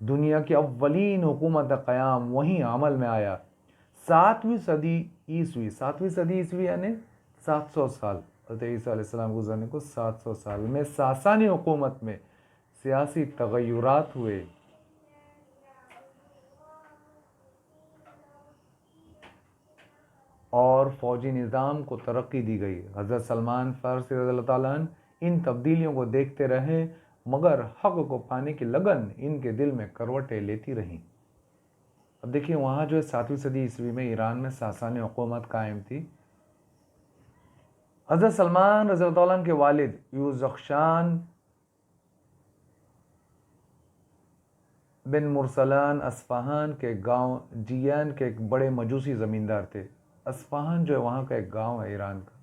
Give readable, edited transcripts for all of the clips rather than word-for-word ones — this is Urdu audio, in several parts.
دنیا کی اولین حکومت قیام وہیں عمل میں آیا. 7ویں صدی عیسوی، 7ویں صدی عیسوی یعنی 700 سال، حضرت عیسیٰ علیہ السلام گزرنے کو 700 سال میں ساسانی حکومت میں سیاسی تغیرات ہوئے. اور فوجی نظام کو ترقی دی گئی. حضرت سلمان فارسی رضی اللہ تعالیٰ عنہ ان تبدیلیوں کو دیکھتے رہے، مگر حق کو پانے کی لگن ان کے دل میں کروٹیں لیتی رہیں. اب دیکھیے وہاں جو ہے 7ویں صدی عیسوی میں ایران میں ساسانی حکومت قائم تھی. حضرت سلمان رضی اللہ عنہ کے والد یوزخشان بن مرسلان اصفہان کے گاؤں جیان کے ایک بڑے مجوسی زمیندار تھے. اصفہان جو ہے وہاں کا ایک گاؤں ہے ایران کا.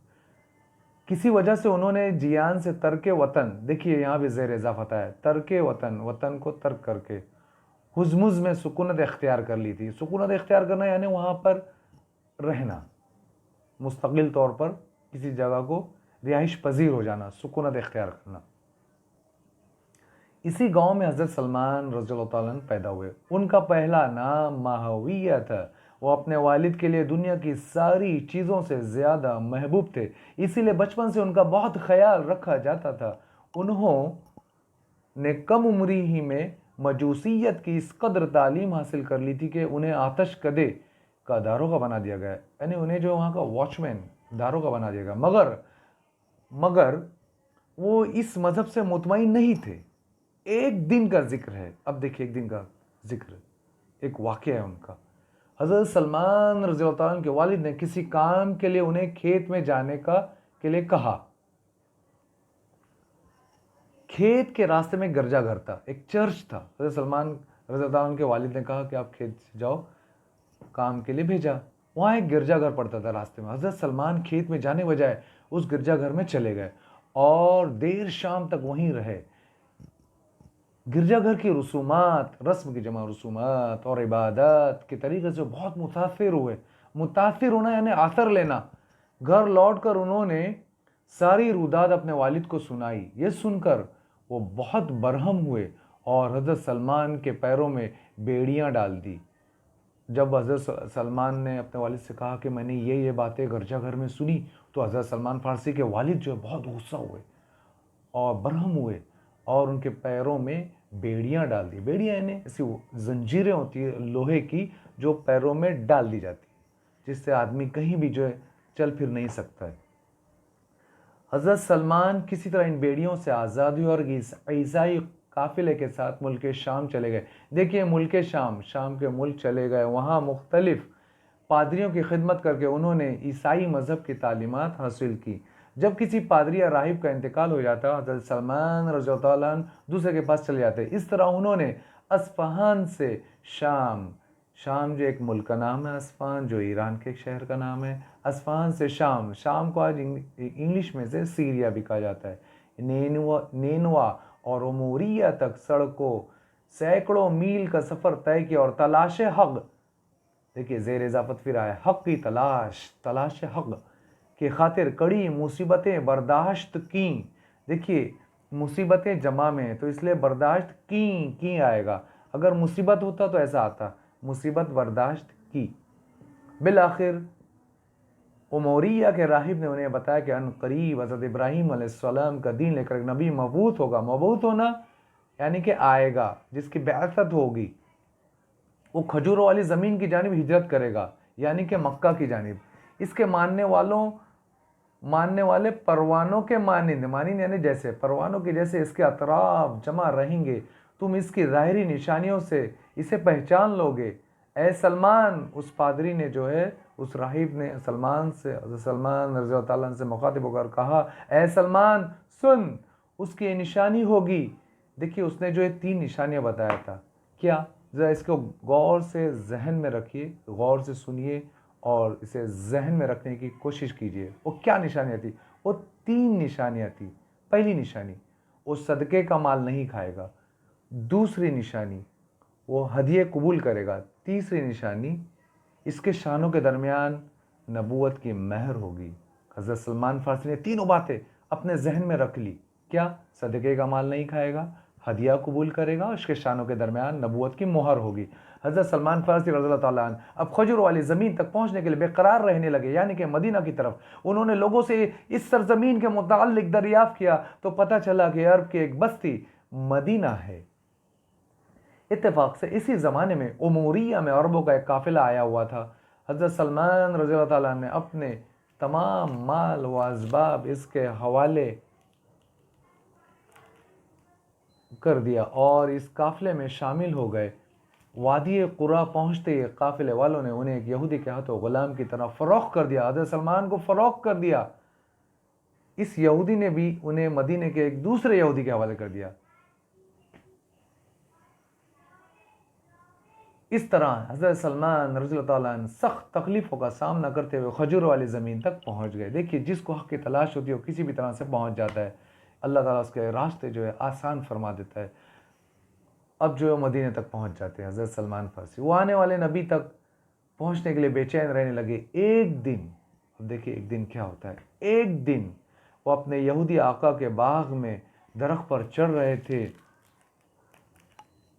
کسی وجہ سے انہوں نے جیان سے ترک وطن، دیکھیے یہاں بھی زیر اضافہ ہے، ترک وطن، وطن کو ترک کر کے حزمز میں سکونت اختیار کر لی تھی. سکونت اختیار کرنا یعنی وہاں پر رہنا، مستقل طور پر کسی جگہ کو رہائش پذیر ہو جانا، سکونت اختیار کرنا. اسی گاؤں میں حضرت سلمان رضی اللہ تعالیٰ عنہ پیدا ہوئے. ان کا پہلا نام ماہویہ تھا. وہ اپنے والد کے لیے دنیا کی ساری چیزوں سے زیادہ محبوب تھے، اسی لیے بچپن سے ان کا بہت خیال رکھا جاتا تھا. انہوں نے کم عمری ہی میں مجوسیت کی اس قدر تعلیم حاصل کر لی تھی کہ انہیں آتش کدے کا داروغہ بنا دیا گیا، یعنی انہیں جو وہاں کا واچ مین داروغہ بنا دیا گیا. مگر وہ اس مذہب سے مطمئن نہیں تھے. ایک دن کا ذکر ہے، اب دیکھیے ایک دن کا ذکر، ایک واقعہ ہے ان کا. حضرت سلمان رضی اللہ عنہ کے والد نے کسی کام کے لیے انہیں کھیت میں جانے کے لیے کہا. کھیت کے راستے میں گرجا گھر تھا، ایک چرچ تھا. حضرت سلمان رضی اللہ عنہ کے والد نے کہا کہ آپ کھیت سے جاؤ، کام کے لیے بھیجا. وہاں ایک گرجا گھر پڑتا تھا راستے میں. حضرت سلمان کھیت میں جانے بجائے اس گرجا گھر میں چلے گئے اور دیر شام تک وہیں رہے. گرجا گھر کی رسومات، رسم کی جمع رسومات اور عبادات کے طریقے سے بہت متاثر ہوئے. متاثر ہونا یعنی اثر لینا. گھر لوٹ کر انہوں نے ساری روداد اپنے والد کو سنائی. یہ سن کر وہ بہت برہم ہوئے اور حضرت سلمان کے پیروں میں بیڑیاں ڈال دی. جب حضرت سلمان نے اپنے والد سے کہا کہ میں نے یہ باتیں گرجا گھر میں سنی، تو حضرت سلمان فارسی کے والد جو ہے بہت غصہ ہوئے اور برہم ہوئے اور ان کے پیروں میں بیڑیاں ڈال دی. بیڑیاں یعنی ایسی زنجیریں ہوتی ہیں لوہے کی جو پیروں میں ڈال دی جاتی ہے، جس سے آدمی کہیں بھی جو ہے چل پھر نہیں سکتا ہے. حضرت سلمان کسی طرح ان بیڑیوں سے آزاد ہوئے اور عیسائی قافلے کے ساتھ ملک شام چلے گئے. دیکھیے ملک شام کے ملک چلے گئے. وہاں مختلف پادریوں کی خدمت کر کے انہوں نے عیسائی مذہب کی تعلیمات حاصل کی. جب کسی پادری یا راہب کا انتقال ہو جاتا، حضرت سلمان رضی اللہ عنہ دوسرے کے پاس چلے جاتے. اس طرح انہوں نے اصفہان سے شام جو ایک ملک کا نام ہے، اصفہان جو ایران کے ایک شہر کا نام ہے، اصفہان سے شام کو آج انگلش میں سے سیریا بھی کہا جاتا ہے، نینوا اور اموریہ تک سڑکوں سینکڑوں میل کا سفر طے کیا اور تلاش حق، دیکھیے زیر اضافت پھر آیا، حق کی تلاش حق کی خاطر کڑی مصیبتیں برداشت کیں. دیکھیے مصیبتیں جمع میں ہیں تو اس لیے برداشت کی آئے گا. اگر مصیبت ہوتا تو ایسا آتا، مصیبت برداشت کی. بالآخر اموریہ کے راہب نے انہیں بتایا کہ ان قریب حضرت ابراہیم علیہ السلام کا دین لے کر ایک نبی مبعوث ہوگا. مبعوث ہونا یعنی کہ آئے گا، جس کی بعثت ہوگی. وہ کھجوروں والی زمین کی جانب ہجرت کرے گا، یعنی کہ مکہ کی جانب. اس کے ماننے والے پروانوں کے مانند یعنی جیسے پروانوں کے جیسے اس کے اطراف جمع رہیں گے. تم اس کی ظاہری نشانیوں سے اسے پہچان لو گے. اے سلمان، اس پادری نے جو ہے اس راہب نے حضرت سلمان رضی اللہ تعالیٰ عنہ سے مخاطب ہو کر کہا، اے سلمان سن، اس کی یہ نشانی ہوگی. دیکھیے اس نے جو 3 نشانیاں بتایا تھا. کیا؟ ذرا اس کو غور سے ذہن میں رکھیے، غور سے سنیے اور اسے ذہن میں رکھنے کی کوشش کیجیے. وہ کیا نشانیاں تھی؟ وہ 3 نشانیاں تھی. پہلی نشانی، وہ صدقے کا مال نہیں کھائے گا. دوسری نشانی، وہ ہدیے قبول کرے گا. تیسری نشانی، اس کے شانوں کے درمیان نبوت کی مہر ہوگی. حضرت سلمان فارسی نے تینوں باتیں اپنے ذہن میں رکھ لی. کیا؟ صدقے کا مال نہیں کھائے گا، ہدیہ قبول کرے گا، اس کے شانوں کے درمیان نبوت کی مہر ہوگی۔ حضرت سلمان فارسی رضی اللہ تعالیٰ عنہ اب کھجور والی زمین تک پہنچنے کے لیے بے قرار رہنے لگے، یعنی کہ مدینہ کی طرف۔ انہوں نے لوگوں سے اس سرزمین کے متعلق دریافت کیا تو پتہ چلا کہ عرب کی ایک بستی مدینہ ہے۔ اتفاق سے اسی زمانے میں اموریہ میں عربوں کا ایک قافلہ آیا ہوا تھا۔ حضرت سلمان رضی اللہ تعالیٰ عنہ نے اپنے تمام مال و اسباب اس کے حوالے کر دیا اور اس قافلے میں شامل ہو گئے۔ وادی قرا پہنچتے ہی قافلے والوں نے انہیں ایک یہودی کے ہاتھوں غلام کی طرح فروخت کر دیا، حضرت سلمان کو فروخت کر دیا۔ اس یہودی نے بھی انہیں مدینے کے ایک دوسرے یہودی کے حوالے کر دیا۔ اس طرح حضرت سلمان رضی اللہ تعالیٰ عنہ سخت تکلیفوں کا سامنا کرتے ہوئے کھجور والی زمین تک پہنچ گئے۔ دیکھیے، جس کو حق کی تلاش ہوتی ہے وہ کسی بھی طرح سے پہنچ جاتا ہے، اللہ تعالیٰ اس کے راستے جو ہے آسان فرما دیتا ہے۔ اب جو ہے مدینے تک پہنچ جاتے ہیں حضرت سلمان فارسی۔ وہ آنے والے نبی تک پہنچنے کے لیے بے چین رہنے لگے۔ ایک دن، اب دیکھیے ایک دن کیا ہوتا ہے، ایک دن وہ اپنے یہودی آقا کے باغ میں درخت پر چڑھ رہے تھے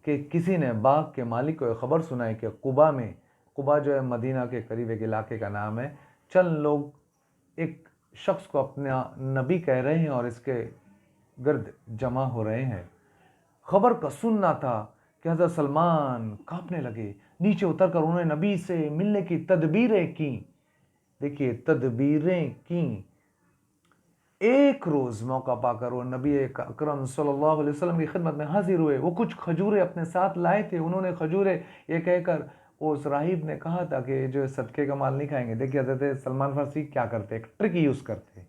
کہ کسی نے باغ کے مالک کو خبر سنائی کہ قبا جو ہے مدینہ کے قریب ایک علاقے کا نام ہے، چند لوگ ایک شخص کو اپنا نبی کہہ رہے ہیں اور اس کے گرد جمع ہو رہے ہیں۔ خبر کا سننا تھا کہ حضرت سلمان کانپنے لگے، نیچے اتر کر انہوں نے نبی سے ملنے کی تدبیریں کیں۔ دیکھیے تدبیریں کیں۔ ایک روز موقع پا کر وہ نبی اکرم صلی اللہ علیہ وسلم کی خدمت میں حاضر ہوئے۔ وہ کچھ کھجوریں اپنے ساتھ لائے تھے۔ انہوں نے کھجوریں یہ کہہ کر، اس راہب نے کہا تھا کہ جو صدقے کا مال نہیں کھائیں گے۔ دیکھیے حضرت سلمان فارسی کیا کرتے، ایک ٹرک یوز کرتے۔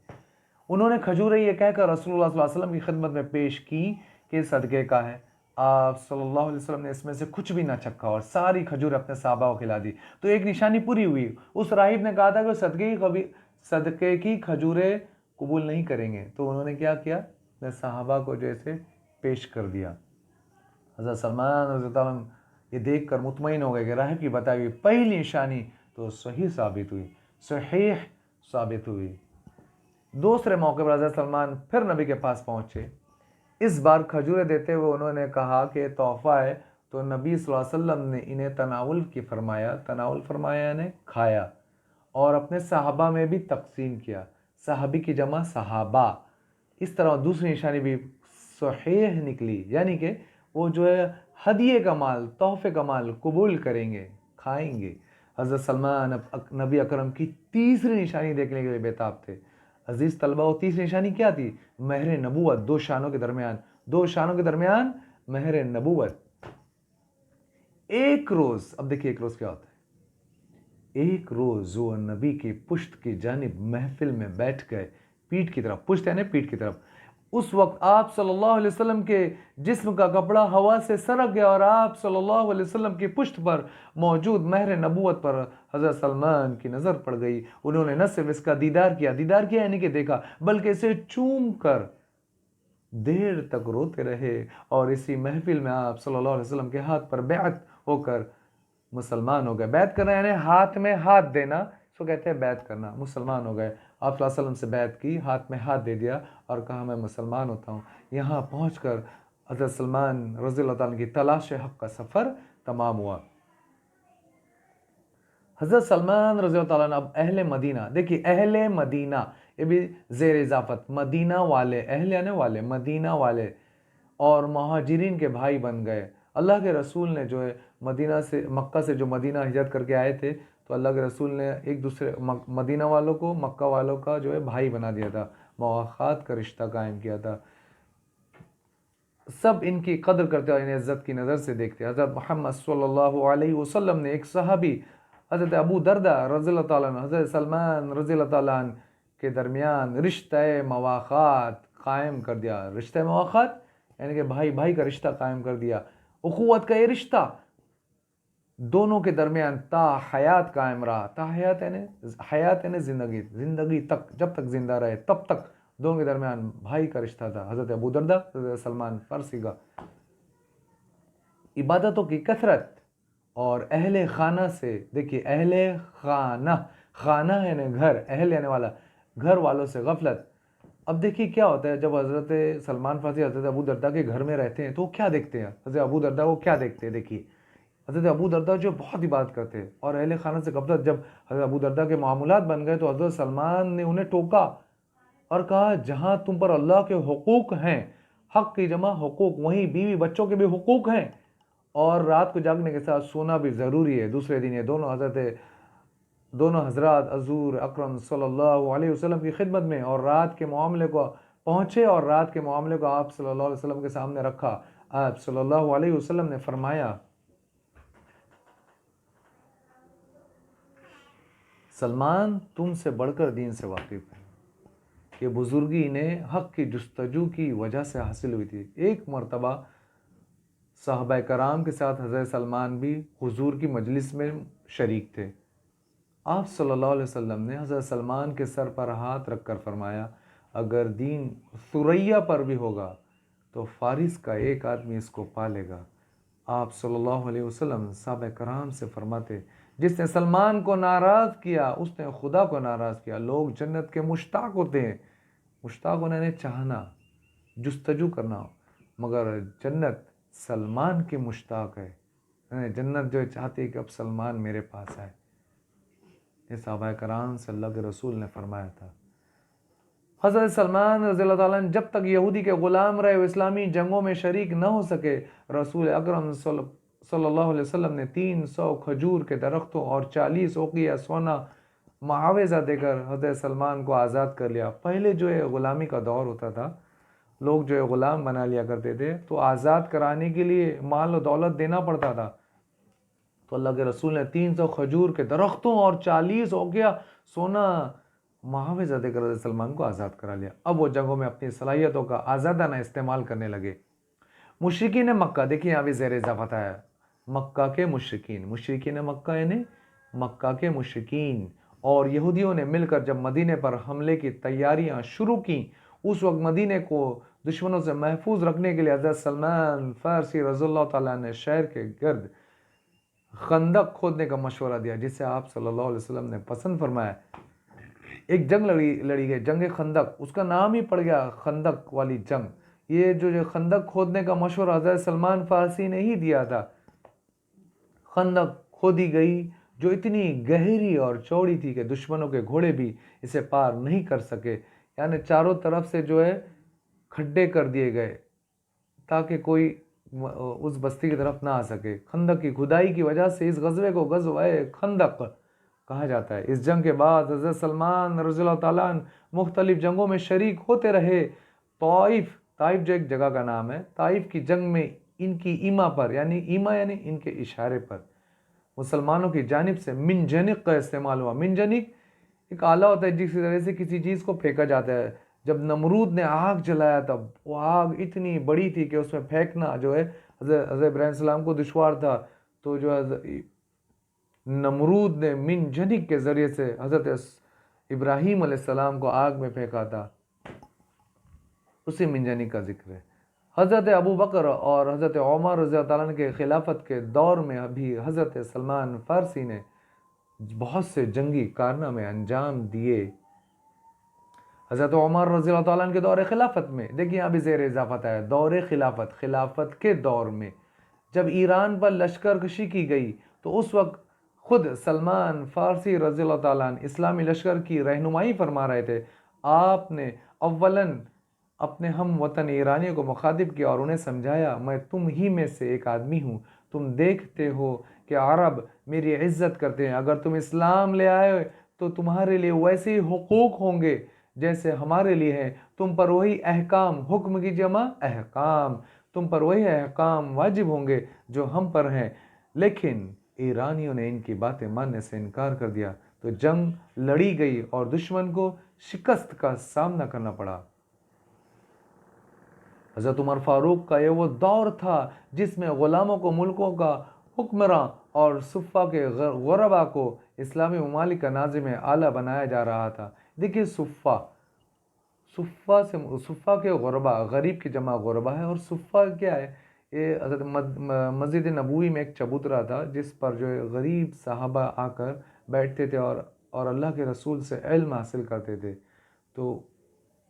انہوں نے کھجوریں یہ کہہ کر رسول اللہ صلی اللہ علیہ وسلم کی خدمت میں پیش کی کہ صدقے کا ہے۔ آپ صلی اللہ علیہ وسلم نے اس میں سے کچھ بھی نہ چکھا اور ساری کھجور اپنے صحابہ کو کھلا دی۔ تو ایک نشانی پوری ہوئی۔ اس راہب نے کہا تھا کہ صدقے کی کھجوریں قبول نہیں کریں گے، تو انہوں نے کیا کیا، اپنے صحابہ کو جیسے پیش کر دیا۔ حضرت سلمان رضی اللہ عنہ یہ دیکھ کر مطمئن ہو گئے کہ راہب کی بتائی ہوئی پہلی نشانی تو صحیح ثابت ہوئی۔ دوسرے موقع پر حضرت سلمان پھر نبی کے پاس پہنچے۔ اس بار کھجوریں دیتے ہوئے انہوں نے کہا کہ تحفہ ہے، تو نبی صلی اللہ علیہ وسلم نے انہیں تناول فرمایا یعنی کھایا، اور اپنے صحابہ میں بھی تقسیم کیا۔ صحابی کی جمع صحابہ۔ اس طرح دوسری نشانی بھی صحیح نکلی، یعنی کہ وہ جو ہے ہدیے کا مال، تحفے کا مال قبول کریں گے، کھائیں گے۔ حضرت سلمان نبی اکرم کی تیسری نشانی دیکھنے کے لیے بےتاب تھے۔ عزیز طلبہ، وہ تیسری نشانی کیا تھی؟ مہر نبوت، دو شانوں کے درمیان مہر نبوت۔ ایک روز، اب دیکھیے ایک روز کیا ہوتا ہے۔ ایک روز وہ نبی کی پشت کی جانب محفل میں بیٹھ گئے، پیٹھ کی طرف، پشت یعنی پیٹھ کی طرف۔ اس وقت آپ صلی اللہ علیہ وسلم کے جسم کا کپڑا ہوا سے سرک گیا اور آپ صلی اللہ علیہ وسلم کی پشت پر موجود مہر نبوت پر حضرت سلمان کی نظر پڑ گئی۔ انہوں نے نہ صرف اس کا دیدار کیا یعنی کہ دیکھا، بلکہ اسے چوم کر دیر تک روتے رہے، اور اسی محفل میں آپ صلی اللہ علیہ وسلم کے ہاتھ پر بیعت ہو کر مسلمان ہو گئے۔ بیعت کرنا یعنی ہاتھ میں ہاتھ دینا، اس کو کہتے ہیں بیعت کرنا۔ مسلمان ہو گئے، آپ صلی اللہ علیہ وسلم سے بیعت کی، ہاتھ میں ہاتھ دے دیا اور کہا میں مسلمان ہوتا ہوں۔ یہاں پہنچ کر حضرت سلمان رضی اللہ تعالیٰ کی تلاش حق کا سفر تمام ہوا۔ حضرت سلمان رضی اللہ تعالیٰ اب اہل مدینہ، دیکھیے اہل مدینہ، یہ بھی زیر اضافت، مدینہ والے، اہل یعنی والے، مدینہ والے اور مہاجرین کے بھائی بن گئے۔ اللہ کے رسول نے جو ہے مکہ سے جو مدینہ ہجرت کر کے آئے تھے، تو اللہ کے رسول نے ایک دوسرے مدینہ والوں کو مکہ والوں کا جو ہے بھائی بنا دیا تھا، مواخات کا رشتہ قائم کیا تھا۔ سب ان کی قدر کرتے اور انہیں عزت کی نظر سے دیکھتے۔ حضرت محمد صلی اللہ علیہ وسلم نے ایک صحابی حضرت ابو دردہ رضی اللہ تعالیٰ عنہ، حضرت سلمان رضی اللہ تعالیٰ عنہ کے درمیان رشتہ مواخات قائم کر دیا۔ رشتہ مواخات یعنی کہ بھائی بھائی کا رشتہ قائم کر دیا۔ اخوت کا یہ رشتہ دونوں کے درمیان تا حیات قائم رہا۔ تا حیات یعنی زندگی تک، جب تک زندہ رہے تب تک دونوں کے درمیان بھائی کا رشتہ تھا۔ حضرت ابو دردہ، حضرت سلمان فارسی کا عبادتوں کی کثرت اور اہل خانہ سے، دیکھیے اہل خانہ، خانہ یعنی گھر، اہل یعنی والا، گھر والوں سے غفلت اب دیکھیے کیا ہوتا ہے، جب حضرت سلمان فارسی حضرت ابو درداء کے گھر میں رہتے ہیں تو وہ کیا دیکھتے ہیں، حضرت ابو درداء وہ کیا دیکھتے ہیں. دیکھیے حضرت ابو درداء جو بہت عبادت کرتے ہیں اور اہل خانہ سے قبضہ، جب حضرت ابو درداء کے معاملات بن گئے تو حضرت سلمان نے انہیں ٹوکا اور کہا جہاں تم پر اللہ کے حقوق ہیں، حق کی جمع حقوق، وہیں بیوی بچوں کے بھی حقوق ہیں، اور رات کو جاگنے کے ساتھ سونا بھی ضروری ہے. دوسرے دن یہ دونوں حضرات حضور اکرم صلی اللہ علیہ وسلم کی خدمت میں اور رات کے معاملے کو پہنچے اور رات کے معاملے کو آپ صلی اللہ علیہ وسلم کے سامنے رکھا. آپ صلی اللہ علیہ وسلم نے فرمایا سلمان تم سے بڑھ کر دین سے واقف ہے. یہ بزرگی انہیں حق کی جستجو کی وجہ سے حاصل ہوئی تھی. ایک مرتبہ صحابہ کرام کے ساتھ حضرت سلمان بھی حضور کی مجلس میں شریک تھے. آپ صلی اللہ علیہ وسلم نے حضرت سلمان کے سر پر ہاتھ رکھ کر فرمایا اگر دین ثریا پر بھی ہوگا تو فارس کا ایک آدمی اس کو پالے گا. آپ صلی اللہ علیہ وسلم صحابہ کرام سے فرماتے جس نے سلمان کو ناراض کیا اس نے خدا کو ناراض کیا. لوگ جنت کے مشتاق ہوتے ہیں، مشتاق ہونے نے چاہنا، جستجو کرنا، مگر جنت سلمان کی مشتاق ہے. جنت جو چاہتی ہے کہ اب سلمان میرے پاس آئے. یہ صحابہ کرام سے اللہ کے رسول نے فرمایا تھا. حضرت سلمان رضی اللہ تعالیٰ عنہ جب تک یہودی کے غلام رہے، وہ اسلامی جنگوں میں شریک نہ ہو سکے. رسول اکرم صلی اللہ علیہ وسلم نے 300 کھجور کے درختوں اور 40 اوقیہ سونا معاوضہ دے کر حضرت سلمان کو آزاد کر لیا. پہلے جو ہے غلامی کا دور ہوتا تھا، لوگ جو ہے غلام بنا لیا کرتے تھے تو آزاد کرانے کے لیے مال و دولت دینا پڑتا تھا. تو اللہ کے رسول نے 300 کھجور کے درختوں اور 40 اوقیہ سونا معاوضہ دے کر حضرت سلمان کو آزاد کرا لیا. اب وہ جنگوں میں اپنی صلاحیتوں کا آزادانہ استعمال کرنے لگے. مشرکین مکہ، دیکھیں یہاں بھی زیر اضافت ہے مکہ کے مشرکین مکہ یعنی مکہ کے مشرکین اور یہودیوں نے مل کر جب مدینے پر حملے کی تیاریاں شروع کی، اس وقت مدینے کو دشمنوں سے محفوظ رکھنے کے لیے حضرت سلمان فارسی رضی اللہ تعالیٰ نے شہر کے گرد خندق کھودنے کا مشورہ دیا، جسے آپ صلی اللہ علیہ وسلم نے پسند فرمایا. ایک جنگ لڑی گئی، جنگ خندق، اس کا نام ہی پڑ گیا خندق والی جنگ. یہ جو خندق کھودنے کا مشورہ حضرت سلمان فارسی نے ہی دیا تھا. خندق کھودی گئی جو اتنی گہری اور چوڑی تھی کہ دشمنوں کے گھوڑے بھی اسے پار نہیں کر سکے. یعنی چاروں طرف سے جو ہے کھڈے کر دیے گئے تاکہ کوئی اس بستی کی طرف نہ آ سکے. خندق کی کھدائی کی وجہ سے اس غزوے کو غزوہ خندق کہا جاتا ہے. اس جنگ کے بعد حضرت سلمان رضی اللہ تعالیٰ عنہ مختلف جنگوں میں شریک ہوتے رہے. طائف جو ایک جگہ کا نام ہے، طائف کی جنگ میں ان کی ایما پر، یعنی ایما یعنی ان کے اشارے پر مسلمانوں کی جانب سے منجنیق کا استعمال ہوا. منجنیق ایک آلہ ہوتا ہے جس کی طرح سے کسی چیز کو پھینکا جاتا ہے. جب نمرود نے آگ جلایا تب وہ آگ اتنی بڑی تھی کہ اس میں پھینکنا جو ہے حضرت ابراہیم علیہ السلام کو دشوار تھا. تو جو نمرود نے منجنیق کے ذریعے سے حضرت ابراہیم علیہ السلام کو آگ میں پھینکا تھا، اسی منجنیق کا ذکر ہے. حضرت ابو بکر اور حضرت عمر رضی اللہ تعالیٰ عنہ کے خلافت کے دور میں بھی حضرت سلمان فارسی نے بہت سے جنگی کارنامے انجام دیے. حضرت عمر رضی اللہ تعالیٰ عنہ کے دور خلافت میں، دیکھیں یہاں بھی زیر اضافت ہے، دور خلافت کے دور میں جب ایران پر لشکر کشی کی گئی تو اس وقت خود سلمان فارسی رضی اللہ تعالیٰ عنہ اسلامی لشکر کی رہنمائی فرما رہے تھے. آپ نے اولاً اپنے ہم وطن ایرانیوں کو مخاطب کیا اور انہیں سمجھایا میں تم ہی میں سے ایک آدمی ہوں. تم دیکھتے ہو کہ عرب میری عزت کرتے ہیں، اگر تم اسلام لے آئے تو تمہارے لیے ویسے ہی حقوق ہوں گے جیسے ہمارے لیے ہیں. تم پر وہی احکام، حکم کی جمع احکام، تم پر وہی احکام واجب ہوں گے جو ہم پر ہیں. لیکن ایرانیوں نے ان کی باتیں ماننے سے انکار کر دیا تو جنگ لڑی گئی اور دشمن کو شکست کا سامنا کرنا پڑا. حضرت عمر فاروق کا یہ وہ دور تھا جس میں غلاموں کو ملکوں کا حکمراں اور صفہ کے غربا کو اسلامی ممالک کا ناظم اعلیٰ بنایا جا رہا تھا. دیکھیے صفہ کے غربا، غریب کی جمع غربا ہے. اور صفہ کیا ہے؟ یہ حضرت مسجد نبوی میں ایک چبوترا تھا جس پر جو غریب صحابہ آ کر بیٹھتے تھے اور اللہ کے رسول سے علم حاصل کرتے تھے. تو